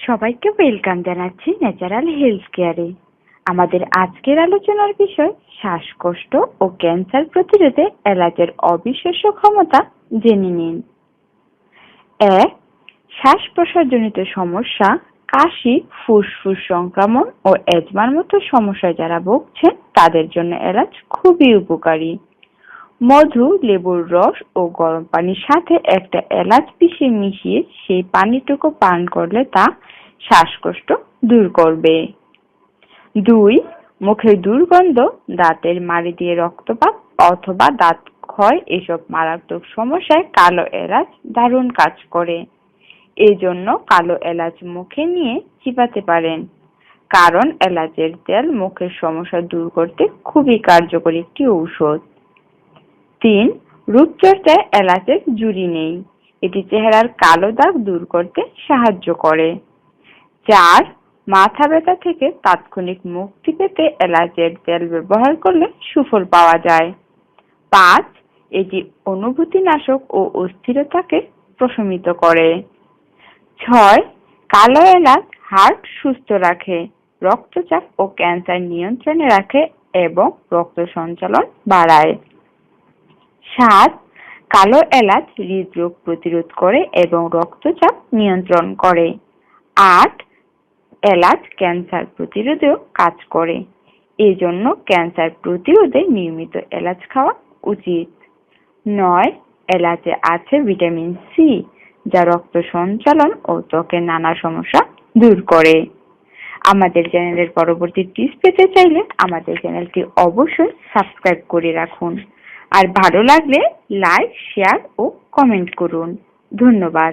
সবাইকে ওয়েলকাম জানাচ্ছি natural health কেয়ারে। আমাদের আজকের আলোচনার বিষয় শ্বাসকষ্ট ও ক্যান্সার প্রতিরোধে এলাচের অবিশ্বাস্য ক্ষমতা জেনে নিন। 1. শ্বাস প্রশ্বাসজনিত সমস্যা, কাশি, ফুসফুস সংক্রমণ ও অ্যাজমার মতো সমস্যায় যারা ভুগছেন তাদের জন্য এলাচ খুবই উপকারী। মধু, লেবুর রস ও গরম পানির সাথে একটা এলাচ পিষে মিশিয়ে সেই পানিটুকু পান করলে তা শ্বাসকষ্ট দূর করবে। 2. মুখের দুর্গন্ধ, দাঁতের মাড়ি দিয়ে রক্তপাত অথবা দাঁত ক্ষয় এসব মারাত্মক সমস্যায় কালো এলাচ দারুণ কাজ করে। এজন্য কালো এলাচ মুখে নিয়ে চিবাতে পারেন, কারণ এলাচের তেল মুখের সমস্যা দূর করতে খুবই কার্যকরী একটি ঔষধ। 3. রূপচর্চায় এলাচের জুড়ি নেই, এটি চেহারার কালো দাগ দূর করতে সাহায্য করে। 4. মাথা ব্যথা থেকে তাৎক্ষণিক মুক্তি পেতে এলাচের তেল ব্যবহার করলে সুফল পাওয়া যায়। 5. এটি অনুভূতিনাশক ও অস্থিরতাকে প্রশমিত করে। 6. কালো এলাচ হার্ট সুস্থ রাখে, রক্তচাপ ও ক্যান্সার নিয়ন্ত্রণে রাখে এবং রক্ত সঞ্চালন বাড়ায়। 7. কালো এলাচ হৃদরোগ প্রতিরোধ করে এবং রক্তচাপ নিয়ন্ত্রণ করে। 8. এলাচ ক্যান্সার প্রতিরোধেও কাজ করে, এজন্য ক্যান্সার প্রতিরোধে নিয়মিত এলাচ খাওয়া উচিত। 9. এলাচে আছে ভিটামিন সি, যা রক্ত সঞ্চালন ও ত্বকের নানা সমস্যা দূর করে। আমাদের চ্যানেলের পরবর্তী টিপস পেতে চাইলে আমাদের চ্যানেলটি অবশ্যই সাবস্ক্রাইব করে রাখুন, আর ভালো লাগলে লাইক, শেয়ার ও কমেন্ট করুন। ধন্যবাদ।